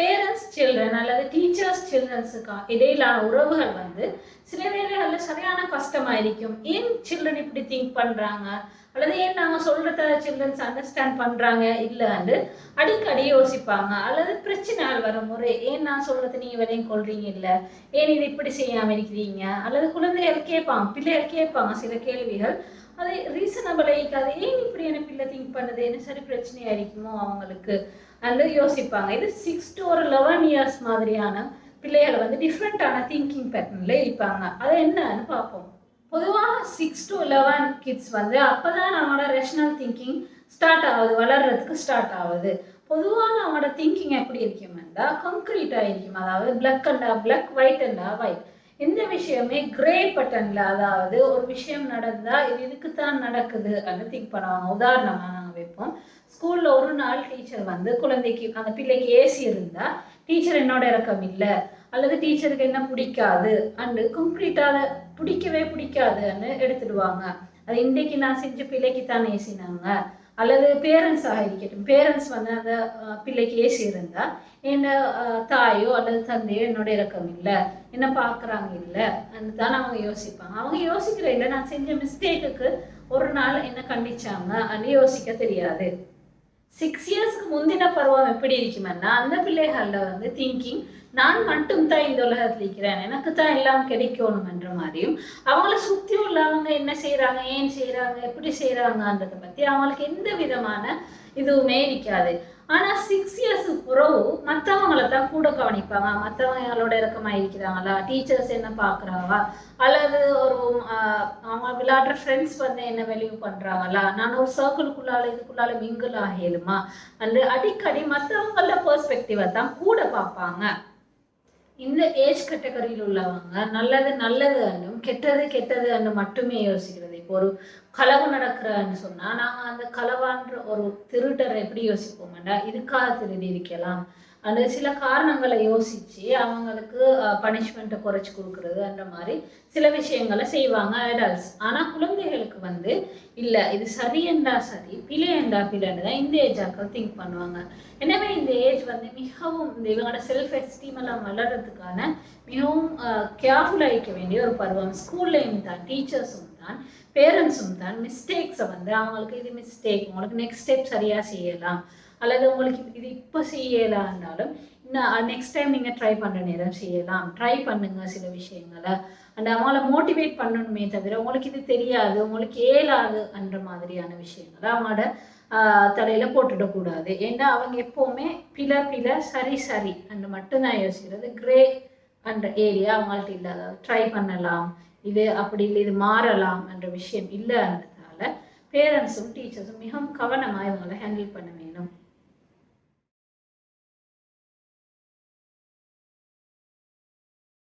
Parents children அல்லது teachers சில்ட்ரன்ஸுக்கு இடையிலான உறவுகள் வந்து சில வேளைகளில் சரியான கஷ்டமாயிருக்கும். ஏன் சில்ட்ரன் இப்படி திங்க் பண்றாங்க, அல்லது ஏன் நாங்கள் சொல்றத சில்ட்ரன்ஸ் அண்டர்ஸ்டாண்ட் பண்றாங்க இல்லைன்னு அடிக்கடி யோசிப்பாங்க. அல்லது பிரச்சனைகள் வரும் முறை ஏன் நான் சொல்றது நீங்க வரையும் கொள்றீங்க இல்லை, ஏன் இது இப்படி செய்யாம இருக்கிறீங்க, அல்லது குழந்தைகள் கேட்பாங்க, பிள்ளைகள் கேட்பாங்க சில கேள்விகள். அது ரீசனபிள் ஆகிக்காது. ஏன் இப்படி என்ன பிள்ளை திங்க் பண்ணுது, என்ன சரி பிரச்சனையா இருக்குமோ அவங்களுக்கு அண்டு யோசிப்பாங்க. இது 6 to 11 years மாதிரியான பிள்ளைகளை வந்து டிஃப்ரெண்டான திங்கிங் பேட்டர்ன்ல இருப்பாங்க. அது என்னன்னு பார்ப்போம். பொதுவாக 6 to 11 கிட்ஸ் வந்து அப்பதான் அவங்களோட ரேஷனல் திங்கிங் ஸ்டார்ட் ஆகுது, வளர்றதுக்கு ஸ்டார்ட் ஆகுது. பொதுவாக அவங்களோட திங்கிங் எப்படி இருக்குமெண்டா கங்க்ரீட்டா இருக்கும். அதாவது பிளாக் அண்டா பிளாக், ஒயிட் அண்டா ஒயிட். இந்த விஷயமே கிரே பட்டன்ல, அதாவது ஒரு விஷயம் நடந்தா இது இதுக்குத்தான் நடக்குது அப்படின்னு திங்க் பண்ணுவாங்க. உதாரணமா நாங்கள் வைப்போம், ஸ்கூல்ல ஒரு நாள் டீச்சர் வந்து குழந்தைக்கு அந்த பிள்ளைக்கு ஏசி இருந்தா டீச்சர் என்னோட இறக்கம் இல்லை, அல்லது டீச்சருக்கு என்ன பிடிக்காது அண்டு கம்ப்ளீட்டாக பிடிக்கவே பிடிக்காதுன்னு எடுத்துடுவாங்க. அது இன்றைக்கு நான் செஞ்ச பிள்ளைக்கு தான் ஏசினாங்க. அல்லது பேரண்ட்ஸாக இருக்கட்டும், பேரண்ட்ஸ் வந்து அந்த பிள்ளைக்கு ஏசி இருந்தா என்ன தாயோ அல்லது தந்தையோ என்னோட இறக்கம் இல்லை, என்ன பார்க்குறாங்க இல்லை தான் அவங்க யோசிப்பாங்க. அவங்க யோசிக்கிற இல்லை, நான் செஞ்ச மிஸ்டேக்குக்கு ஒரு நாள் என்ன கண்டிச்சாங்க அப்படின்னு யோசிக்க தெரியாது. 6 இயர்ஸ்க்கு முந்தின பருவம் எப்படி இருக்குமென்னா அந்த பிள்ளைகள்ல வந்து திங்கிங் நான் மட்டும் தான் இந்த உலகத்தில் இருக்கிறேன், எனக்கு தான் எல்லாம் கிடைக்கணும் என்ற மாதிரியும், அவங்கள சுற்றி உள்ளவங்க என்ன செய்யறாங்க, ஏன் செய்யறாங்க, எப்படி செய்யறாங்கன்றதை பத்தி அவங்களுக்கு எந்த விதமான இதுவுமே இருக்காது. ஆனா 6 இயர்ஸ் பிறகு மற்றவங்களை தான் கூட கவனிப்பாங்க. மற்றவங்களோட இறக்கமா இருக்கிறாங்களா, டீச்சர்ஸ் என்ன பாக்குறாங்களா, அல்லது ஒரு அவங்க விளையாடுற ஃப்ரெண்ட்ஸ் வந்து என்ன வேல்யூ பண்றாங்களா, நான் ஒரு சர்க்கிளுக்குள்ளால இதுக்குள்ளால மிங்கிள் ஆகலுமா அந்த அடிக்கடி மற்றவங்கள பெர்ஸ்பெக்டிவை தான் கூட பார்ப்பாங்க. இந்த ஏஜ் கேட்டகரியில் உள்ளவங்க நல்லது நல்லது அண்ணும் கெட்டது கெட்டது அண்ணு மட்டுமே யோசிக்கிறது. இப்போ ஒரு களவு நடக்கிறன்னு சொன்னா நாங்க அந்த களவான்ற ஒரு திருடரை எப்படி யோசிப்போம்டா, இதுக்காக திருடி இருக்கலாம் அந்த சில காரணங்களை யோசிச்சு அவங்களுக்கு பனிஷ்மெண்ட்டை குறைச்சி கொடுக்கறது அந்த மாதிரி சில விஷயங்களை செய்வாங்க அடல்ட்ஸ். ஆனா குழந்தைகளுக்கு வந்து இல்லை, இது சரியண்டா சரி, பிழையண்டா பிழைன்னு தான் இந்த ஏஜ் ஆக்கள் திங்க் பண்ணுவாங்க. எனவே இந்த ஏஜ் வந்து மிகவும் இந்த இவங்களோட செல்ஃப் எஸ்டீம் எல்லாம் வளர்றதுக்கான மிகவும் கேர்ஃபுல்லாக இருக்க வேண்டிய ஒரு பருவம். ஸ்கூல்லையும் தான், டீச்சர்ஸும் தான், பேரண்ட்ஸும் தான் மிஸ்டேக்ஸை வந்து அவங்களுக்கு இது மிஸ்டேக், உங்களுக்கு நெக்ஸ்ட் ஸ்டெப் சரியாக செய்யலாம், அல்லது உங்களுக்கு இது இப்போ செய்யலான்னாலும் இன்னும் நெக்ஸ்ட் டைம் நீங்கள் ட்ரை பண்ணுற நேரம் செய்யலாம், ட்ரை பண்ணுங்க சில விஷயங்களை அண்ட் அவங்கள மோட்டிவேட் பண்ணணுமே தவிர உங்களுக்கு இது தெரியாது, உங்களுக்கு ஏலாது என்ற மாதிரியான விஷயங்களை அவங்களோட தலையில போட்டுடக்கூடாது. ஏன்னா அவங்க எப்போவுமே பிழை சரி சரி அண்ட் மட்டும்தான் யோசிக்கிறது. கிரே அண்ட் ஏரியா அவங்கள்ட்ட இல்லை. அதாவது ட்ரை பண்ணலாம், இது அப்படி இல்லை, இது மாறலாம் என்ற விஷயம் இல்லைன்றதால பேரண்ட்ஸும் டீச்சர்ஸும் மிகவும் கவனமாக இவங்களை ஹேண்டில் பண்ண வேண்டும்.